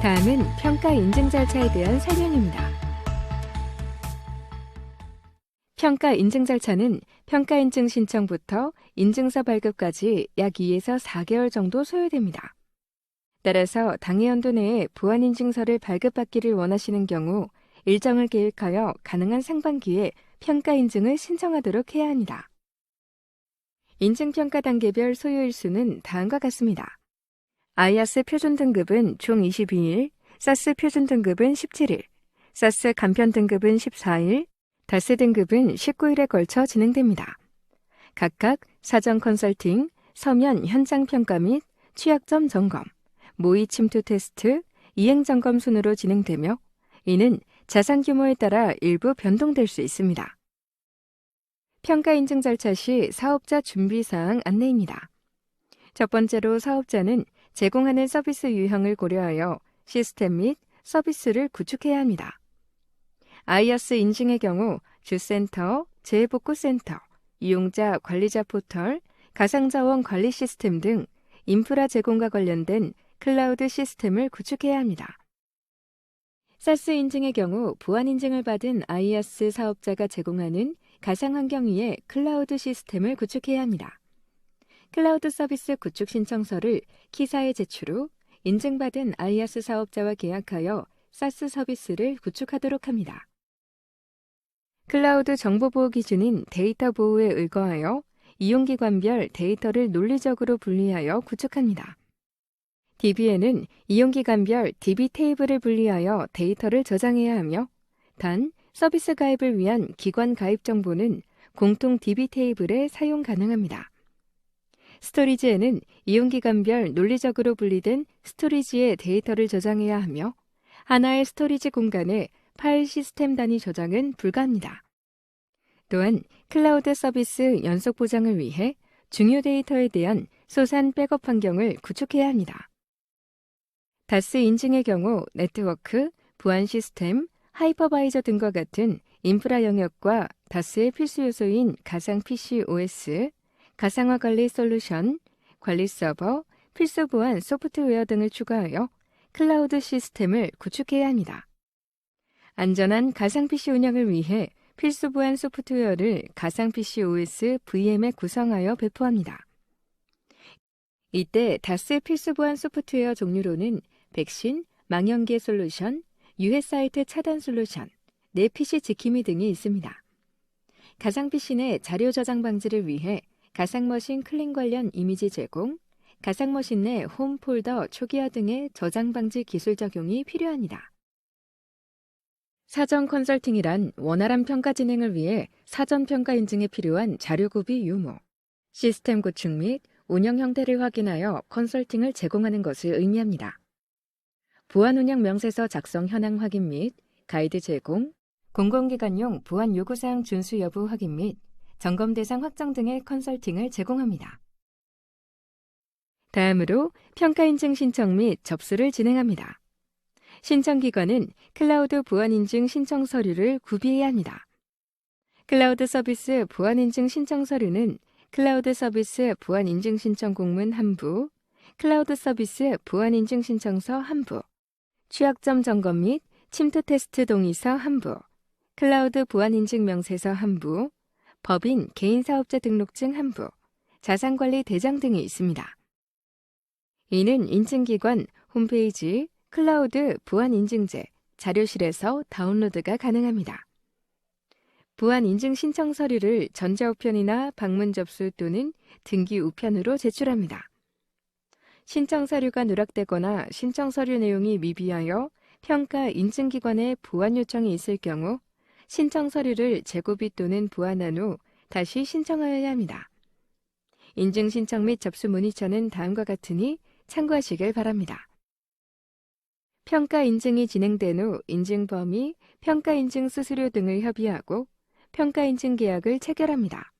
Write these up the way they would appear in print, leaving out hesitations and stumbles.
다음은 평가 인증 절차에 대한 설명입니다. 평가 인증 절차는 평가 인증 신청부터 인증서 발급까지 약 2에서 4개월 정도 소요됩니다. 따라서 당해 연도 내에 보안 인증서를 발급받기를 원하시는 경우 일정을 계획하여 가능한 상반기에 평가 인증을 신청하도록 해야 합니다. 인증평가 단계별 소요일수는 다음과 같습니다. IAS 표준 등급은 총 22일, 사스 표준 등급은 17일, 사스 간편 등급은 14일, 다스 등급은 19일에 걸쳐 진행됩니다. 각각 사전 컨설팅, 서면 현장 평가 및 취약점 점검, 모의 침투 테스트, 이행 점검 순으로 진행되며 이는 자산 규모에 따라 일부 변동될 수 있습니다. 평가 인증 절차 시 사업자 준비사항 안내입니다. 첫 번째로 사업자는 제공하는 서비스 유형을 고려하여 시스템 및 서비스를 구축해야 합니다. IAS 인증의 경우 주센터, 재복구센터, 이용자 관리자 포털, 가상자원 관리 시스템 등 인프라 제공과 관련된 클라우드 시스템을 구축해야 합니다. 사스 인증의 경우 보안 인증을 받은 IAS 사업자가 제공하는 가상환경 위에 클라우드 시스템을 구축해야 합니다. 클라우드 서비스 구축 신청서를 키사에 제출 후 인증받은 IAS 사업자와 계약하여 사스 서비스를 구축하도록 합니다. 클라우드 정보보호 기준인 데이터 보호에 의거하여 이용기관별 데이터를 논리적으로 분리하여 구축합니다. DB에는 이용기관별 DB 테이블을 분리하여 데이터를 저장해야 하며 단 서비스 가입을 위한 기관 가입 정보는 공통 DB 테이블에 사용 가능합니다. 스토리지에는 이용기관별 논리적으로 분리된 스토리지에 데이터를 저장해야 하며 하나의 스토리지 공간에 파일 시스템 단위 저장은 불가합니다. 또한 클라우드 서비스 연속 보장을 위해 중요 데이터에 대한 소산 백업 환경을 구축해야 합니다. 다스 인증의 경우 네트워크, 보안 시스템, 하이퍼바이저 등과 같은 인프라 영역과 다스의 필수 요소인 가상 PC OS, 가상화 관리 솔루션, 관리 서버, 필수 보안 소프트웨어 등을 추가하여 클라우드 시스템을 구축해야 합니다. 안전한 가상 PC 운영을 위해 필수 보안 소프트웨어를 가상 PC OS VM에 구성하여 배포합니다. 이때 다스 필수 보안 소프트웨어 종류로는 백신, 망연계 솔루션, 유해 사이트 차단 솔루션, 내 PC 지킴이 등이 있습니다. 가상 PC 내 자료 저장 방지를 위해 가상머신 클린 관련 이미지 제공, 가상머신 내 홈 폴더 초기화 등의 저장 방지 기술 적용이 필요합니다. 사전 컨설팅이란 원활한 평가 진행을 위해 사전 평가 인증에 필요한 자료 구비 유무, 시스템 구축 및 운영 형태를 확인하여 컨설팅을 제공하는 것을 의미합니다. 보안 운영 명세서 작성 현황 확인 및 가이드 제공, 공공기관용 보안 요구사항 준수 여부 확인 및 점검 대상 확정 등의 컨설팅을 제공합니다. 다음으로 평가 인증 신청 및 접수를 진행합니다. 신청기관은 클라우드 보안 인증 신청 서류를 구비해야 합니다. 클라우드 서비스 보안 인증 신청 서류는 클라우드 서비스 보안 인증 신청 공문 한 부, 클라우드 서비스 보안 인증 신청서 한 부, 취약점 점검 및 침투 테스트 동의서 한 부, 클라우드 보안 인증 명세서 한 부, 법인 개인사업자 등록증 한 부, 자산관리 대장 등이 있습니다. 이는 인증기관 홈페이지 클라우드 보안 인증제 자료실에서 다운로드가 가능합니다. 보안 인증 신청 서류를 전자우편이나 방문 접수 또는 등기 우편으로 제출합니다. 신청 서류가 누락되거나 신청 서류 내용이 미비하여 평가 인증기관에 보완 요청이 있을 경우 신청 서류를 재고비 또는 보완한 후 다시 신청하여야 합니다. 인증 신청 및 접수 문의처는 다음과 같으니 참고하시길 바랍니다. 평가 인증이 진행된 후 인증 범위, 평가 인증 수수료 등을 협의하고 평가 인증 계약을 체결합니다.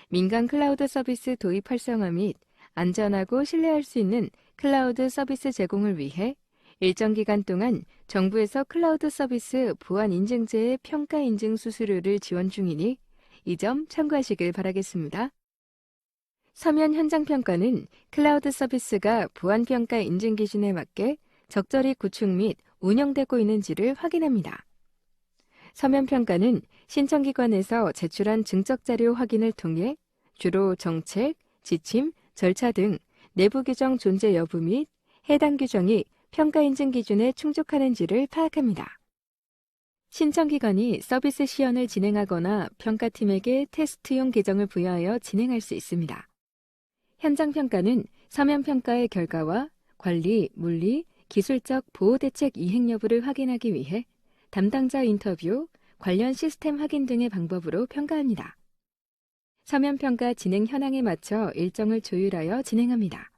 민간 클라우드 서비스 도입 활성화 및 안전하고 신뢰할 수 있는 클라우드 서비스 제공을 위해 일정 기간 동안 정부에서 클라우드 서비스 보안 인증제의 평가 인증 수수료를 지원 중이니 이 점 참고하시길 바라겠습니다. 서면 현장평가는 클라우드 서비스가 보안평가 인증 기준에 맞게 적절히 구축 및 운영되고 있는지를 확인합니다. 서면평가는 신청기관에서 제출한 증적자료 확인을 통해 주로 정책, 지침, 절차 등 내부 규정 존재 여부 및 해당 규정이 평가 인증 기준에 충족하는지를 파악합니다. 신청기관이 서비스 시연을 진행하거나 평가팀에게 테스트용 계정을 부여하여 진행할 수 있습니다. 현장평가는 서면평가의 결과와 관리, 물리, 기술적 보호대책 이행 여부를 확인하기 위해 담당자 인터뷰, 관련 시스템 확인 등의 방법으로 평가합니다. 서면평가 진행 현황에 맞춰 일정을 조율하여 진행합니다.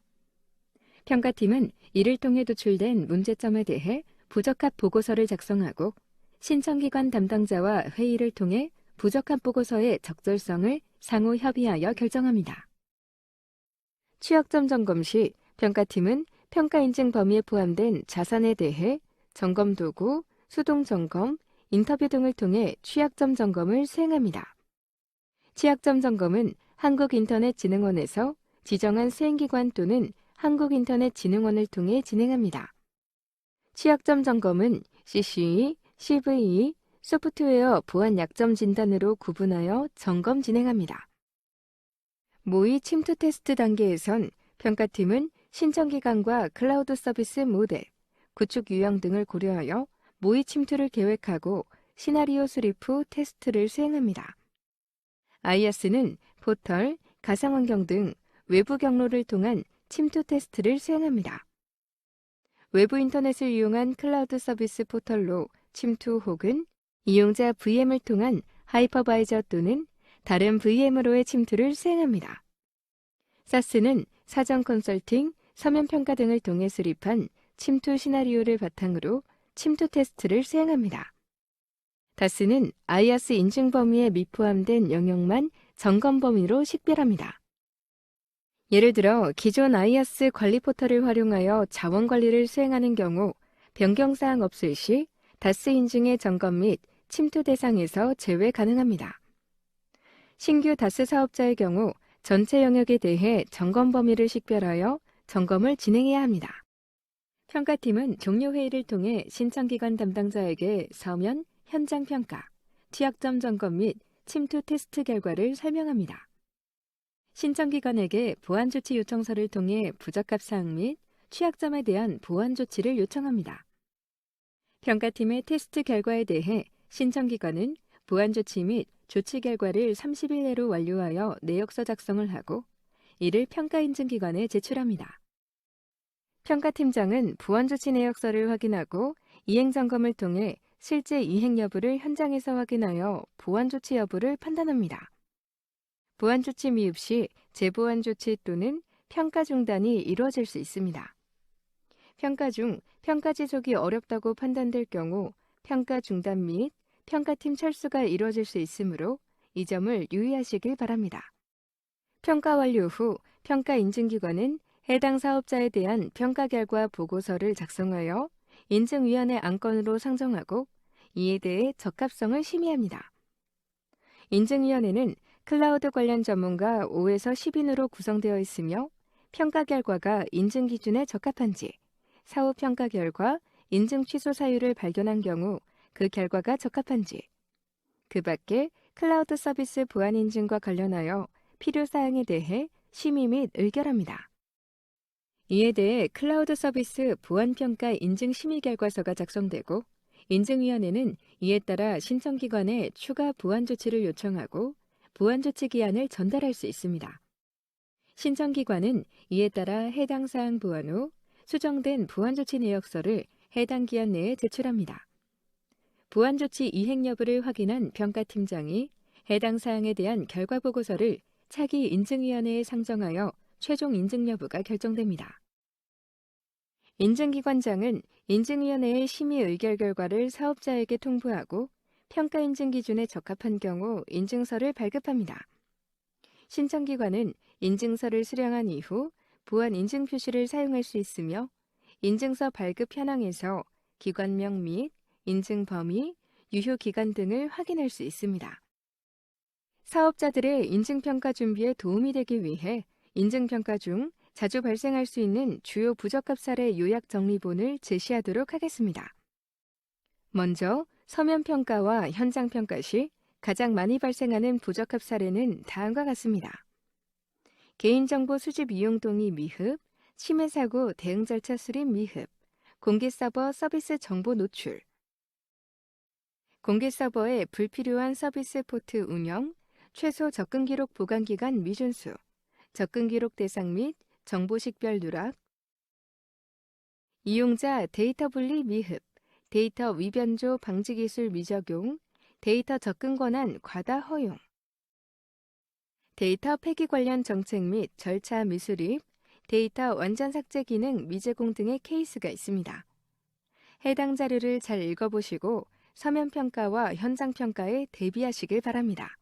평가팀은 이를 통해 도출된 문제점에 대해 부적합 보고서를 작성하고 신청기관 담당자와 회의를 통해 부적합 보고서의 적절성을 상호 협의하여 결정합니다. 취약점 점검 시 평가팀은 평가 인증 범위에 포함된 자산에 대해 점검 도구, 수동 점검, 인터뷰 등을 통해 취약점 점검을 수행합니다. 취약점 점검은 한국인터넷진흥원에서 지정한 수행기관 또는 한국인터넷진흥원을 통해 진행합니다. 취약점 점검은 CCE, CVE, 소프트웨어 보안 약점 진단으로 구분하여 점검 진행합니다. 모의 침투 테스트 단계에선 평가팀은 신청기관과 클라우드 서비스 모델, 구축 유형 등을 고려하여 모의 침투를 계획하고 시나리오 수립 후 테스트를 수행합니다. IaaS는 포털, 가상환경 등 외부 경로를 통한 침투 테스트를 수행합니다. 외부 인터넷을 이용한 클라우드 서비스 포털로 침투 혹은 이용자 VM을 통한 하이퍼바이저 또는 다른 VM으로의 침투를 수행합니다. SaaS는 사전 컨설팅, 서면평가 등을 통해 수립한 침투 시나리오를 바탕으로 침투 테스트를 수행합니다. DaaS는 IaaS 인증 범위에 미포함된 영역만 점검 범위로 식별합니다. 예를 들어 기존 IaaS 관리 포털을 활용하여 자원 관리를 수행하는 경우 변경사항 없을 시 DaaS 인증의 점검 및 침투 대상에서 제외 가능합니다. 신규 DaaS 사업자의 경우 전체 영역에 대해 점검 범위를 식별하여 점검을 진행해야 합니다. 평가팀은 종료회의를 통해 신청기관 담당자에게 서면, 현장평가, 취약점 점검 및 침투 테스트 결과를 설명합니다. 신청기관에게 보안조치 요청서를 통해 부적합 사항 및 취약점에 대한 보완 조치를 요청합니다. 평가팀의 테스트 결과에 대해 신청기관은 보완 조치 및 조치 결과를 30일 내로 완료하여 내역서 작성을 하고 이를 평가인증기관에 제출합니다. 평가팀장은 보완조치 내역서를 확인하고 이행점검을 통해 실제 이행 여부를 현장에서 확인하여 보완조치 여부를 판단합니다. 보완조치 미흡 시 재보완조치 또는 평가 중단이 이루어질 수 있습니다. 평가 중 평가 지속이 어렵다고 판단될 경우 평가 중단 및 평가팀 철수가 이루어질 수 있으므로 이 점을 유의하시길 바랍니다. 평가 완료 후 평가 인증기관은 해당 사업자에 대한 평가 결과 보고서를 작성하여 인증위원회 안건으로 상정하고 이에 대해 적합성을 심의합니다. 인증위원회는 클라우드 관련 전문가 5에서 10인으로 구성되어 있으며 평가 결과가 인증 기준에 적합한지, 사후 평가 결과, 인증 취소 사유를 발견한 경우 그 결과가 적합한지, 그 밖에 클라우드 서비스 보안 인증과 관련하여 필요 사항에 대해 심의 및 의결합니다. 이에 대해 클라우드 서비스 보안평가 인증 심의 결과서가 작성되고 인증위원회는 이에 따라 신청기관에 추가 보완 조치를 요청하고 보완 조치 기한을 전달할 수 있습니다. 신청기관은 이에 따라 해당 사항 보완 후 수정된 보완 조치 내역서를 해당 기한 내에 제출합니다. 보완 조치 이행 여부를 확인한 평가팀장이 해당 사항에 대한 결과 보고서를 차기 인증위원회에 상정하여 최종 인증 여부가 결정됩니다. 인증기관장은 인증위원회의 심의 의결 결과를 사업자에게 통보하고 평가 인증 기준에 적합한 경우 인증서를 발급합니다. 신청기관은 인증서를 수령한 이후 보안 인증 표시를 사용할 수 있으며 인증서 발급 현황에서 기관명 및 인증 범위, 유효 기간 등을 확인할 수 있습니다. 사업자들의 인증평가 준비에 도움이 되기 위해 인증평가 중 자주 발생할 수 있는 주요 부적합 사례 요약 정리본을 제시하도록 하겠습니다. 먼저 서면평가와 현장평가 시 가장 많이 발생하는 부적합 사례는 다음과 같습니다. 개인정보 수집 이용 동의 미흡, 침해사고 대응 절차 수립 미흡, 공개서버 서비스 정보 노출, 공개서버의 불필요한 서비스 포트 운영, 최소 접근기록 보관기간 미준수, 접근기록 대상 및 정보 식별 누락, 이용자 데이터 분리 미흡, 데이터 위변조 방지 기술 미적용, 데이터 접근 권한 과다 허용, 데이터 폐기 관련 정책 및 절차 미수립, 데이터 완전 삭제 기능 미제공 등의 케이스가 있습니다. 해당 자료를 잘 읽어보시고 서면평가와 현장평가에 대비하시길 바랍니다.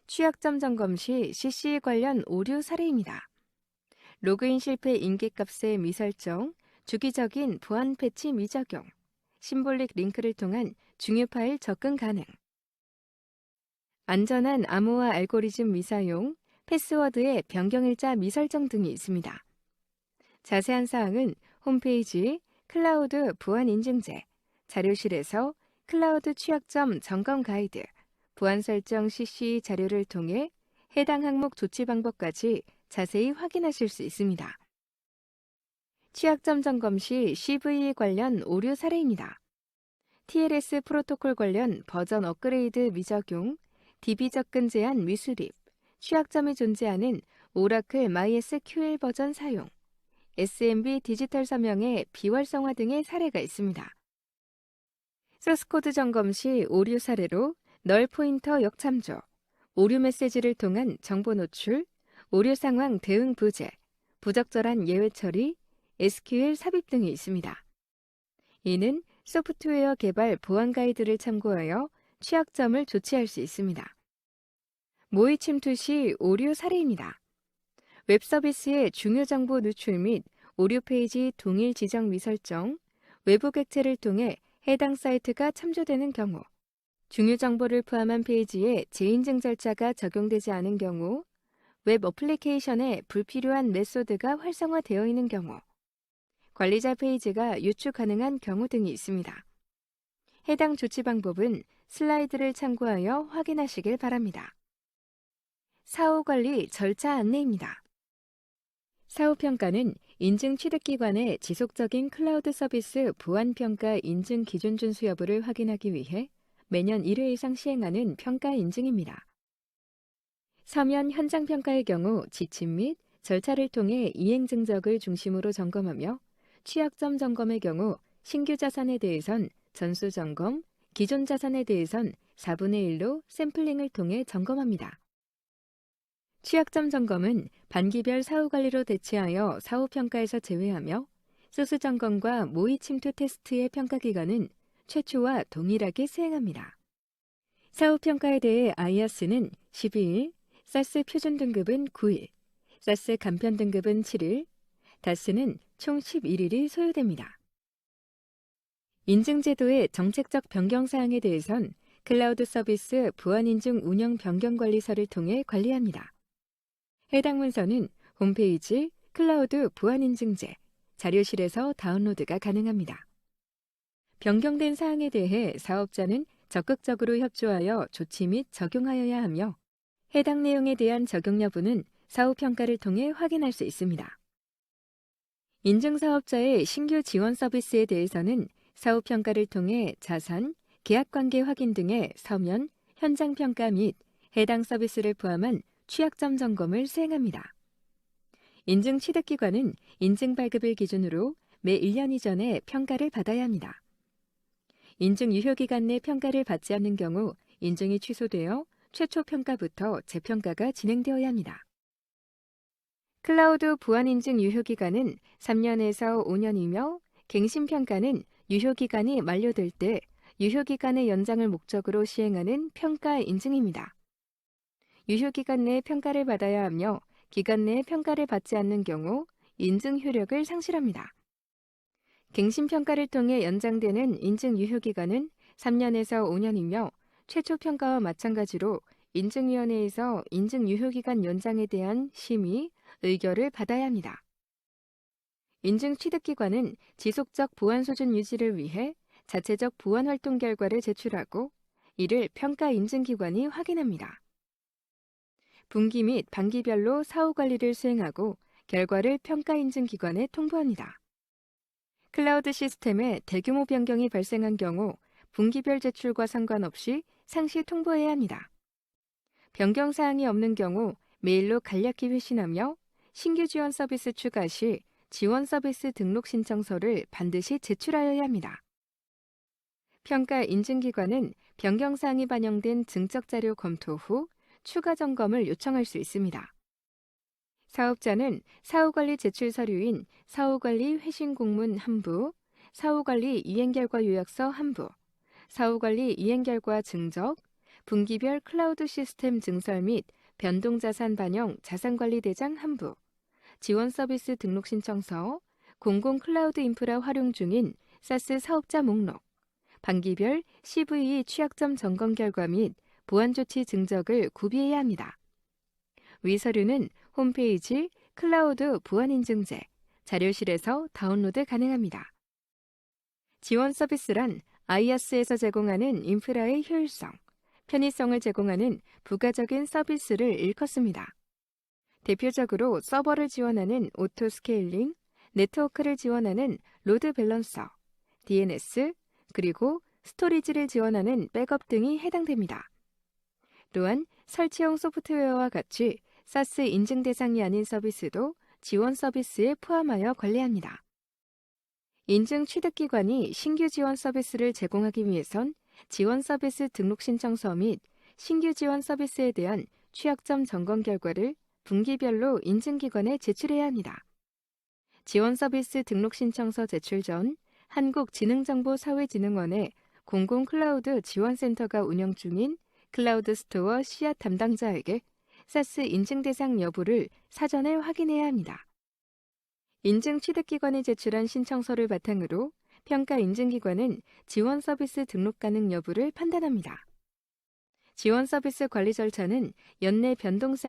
취약점 점검 시 CC 관련 오류 사례입니다. 로그인 실패 인계값의 미설정, 주기적인 보안 패치 미적용, 심볼릭 링크를 통한 중요 파일 접근 가능, 안전한 암호화 알고리즘 미사용, 패스워드의 변경일자 미설정 등이 있습니다. 자세한 사항은 홈페이지 클라우드 보안 인증제, 자료실에서 클라우드 취약점 점검 가이드, 보안 설정 CC 자료를 통해 해당 항목 조치 방법까지 자세히 확인하실 수 있습니다. 취약점 점검 시 CVE 관련 오류 사례입니다. TLS 프로토콜 관련 버전 업그레이드 미적용, DB 접근 제한 미수립, 취약점이 존재하는 오라클 MySQL 버전 사용, SMB 디지털 서명의 비활성화 등의 사례가 있습니다. 소스코드 점검 시 오류 사례로 널 포인터 역참조, 오류 메시지를 통한 정보 노출, 오류 상황 대응 부재, 부적절한 예외 처리, SQL 삽입 등이 있습니다. 이는 소프트웨어 개발 보안 가이드를 참고하여 취약점을 조치할 수 있습니다. 모의 침투 시 오류 사례입니다. 웹 서비스의 중요 정보 누출 및 오류 페이지 동일 지정 미설정, 외부 객체를 통해 해당 사이트가 참조되는 경우, 중요 정보를 포함한 페이지에 재인증 절차가 적용되지 않은 경우, 웹 어플리케이션에 불필요한 메소드가 활성화되어 있는 경우, 관리자 페이지가 유추 가능한 경우 등이 있습니다. 해당 조치 방법은 슬라이드를 참고하여 확인하시길 바랍니다. 사후관리 절차 안내입니다. 사후평가는 인증 취득기관의 지속적인 클라우드 서비스 보안평가 인증 기준 준수 여부를 확인하기 위해 매년 1회 이상 시행하는 평가 인증입니다. 서면 현장평가의 경우 지침 및 절차를 통해 이행 증적을 중심으로 점검하며 취약점 점검의 경우 신규 자산에 대해선 전수 점검, 기존 자산에 대해선 4분의 1로 샘플링을 통해 점검합니다. 취약점 점검은 반기별 사후관리로 대체하여 사후평가에서 제외하며 소스 점검과 모의 침투 테스트의 평가 기간은 최초와 동일하게 수행합니다. 사후평가에 대해 IAS는 12일, 사스 표준 등급은 9일, 사스 간편 등급은 7일, 다스는 총 11일이 소요됩니다. 인증제도의 정책적 변경 사항에 대해선 클라우드 서비스 보안인증 운영 변경 관리서를 통해 관리합니다. 해당 문서는 홈페이지 클라우드 보안인증제 자료실에서 다운로드가 가능합니다. 변경된 사항에 대해 사업자는 적극적으로 협조하여 조치 및 적용하여야 하며 해당 내용에 대한 적용 여부는 사후평가를 통해 확인할 수 있습니다. 인증사업자의 신규 지원 서비스에 대해서는 사후평가를 통해 자산, 계약관계 확인 등의 서면, 현장평가 및 해당 서비스를 포함한 취약점 점검을 수행합니다. 인증 취득기관은 인증 발급을 기준으로 매 1년 이전에 평가를 받아야 합니다. 인증 유효기간 내 평가를 받지 않는 경우 인증이 취소되어 최초 평가부터 재평가가 진행되어야 합니다. 클라우드 보안인증 유효기간은 3년에서 5년이며 갱신평가는 유효기간이 만료될 때 유효기간의 연장을 목적으로 시행하는 평가 인증입니다. 유효기간 내에 평가를 받아야 하며 기간 내에 평가를 받지 않는 경우 인증 효력을 상실합니다. 갱신평가를 통해 연장되는 인증 유효기간은 3년에서 5년이며 최초 평가와 마찬가지로 인증위원회에서 인증 유효기간 연장에 대한 심의, 의결을 받아야 합니다. 인증 취득기관은 지속적 보안 수준 유지를 위해 자체적 보안 활동 결과를 제출하고 이를 평가 인증기관이 확인합니다. 분기 및 반기별로 사후 관리를 수행하고 결과를 평가 인증기관에 통보합니다. 클라우드 시스템에 대규모 변경이 발생한 경우 분기별 제출과 상관없이 상시 통보해야 합니다. 변경 사항이 없는 경우 메일로 간략히 회신하며 신규 지원 서비스 추가 시 지원 서비스 등록 신청서를 반드시 제출하여야 합니다. 평가 인증기관은 변경 사항이 반영된 증적 자료 검토 후 추가 점검을 요청할 수 있습니다. 사업자는 사후관리 제출 서류인 사후관리 회신 공문 한 부, 사후관리 이행결과 요약서 한 부, 사후관리 이행결과 증적, 분기별 클라우드 시스템 증설 및 변동자산 반영 자산관리대장 한 부, 지원 서비스 등록 신청서, 공공 클라우드 인프라 활용 중인 사스 사업자 목록, 반기별 CVE 취약점 점검 결과 및 보안 조치 증적을 구비해야 합니다. 위 서류는 홈페이지 클라우드 보안인증제 자료실에서 다운로드 가능합니다. 지원 서비스란 IaaS에서 제공하는 인프라의 효율성, 편의성을 제공하는 부가적인 서비스를 일컫습니다. 대표적으로 서버를 지원하는 오토 스케일링, 네트워크를 지원하는 로드 밸런서, DNS, 그리고 스토리지를 지원하는 백업 등이 해당됩니다. 또한 설치형 소프트웨어와 같이 사스 인증 대상이 아닌 서비스도 지원 서비스에 포함하여 관리합니다. 인증 취득기관이 신규 지원 서비스를 제공하기 위해선 지원 서비스 등록 신청서 및 신규 지원 서비스에 대한 취약점 점검 결과를 분기별로 인증기관에 제출해야 합니다. 지원 서비스 등록 신청서 제출 전 한국지능정보사회진흥원의 공공 클라우드 지원센터가 운영 중인 클라우드 스토어 씨앗 담당자에게 사스 인증 대상 여부를 사전에 확인해야 합니다. 인증 취득기관이 제출한 신청서를 바탕으로 평가 인증기관은 지원 서비스 등록 가능 여부를 판단합니다. 지원 서비스 관리 절차는 연내 변동사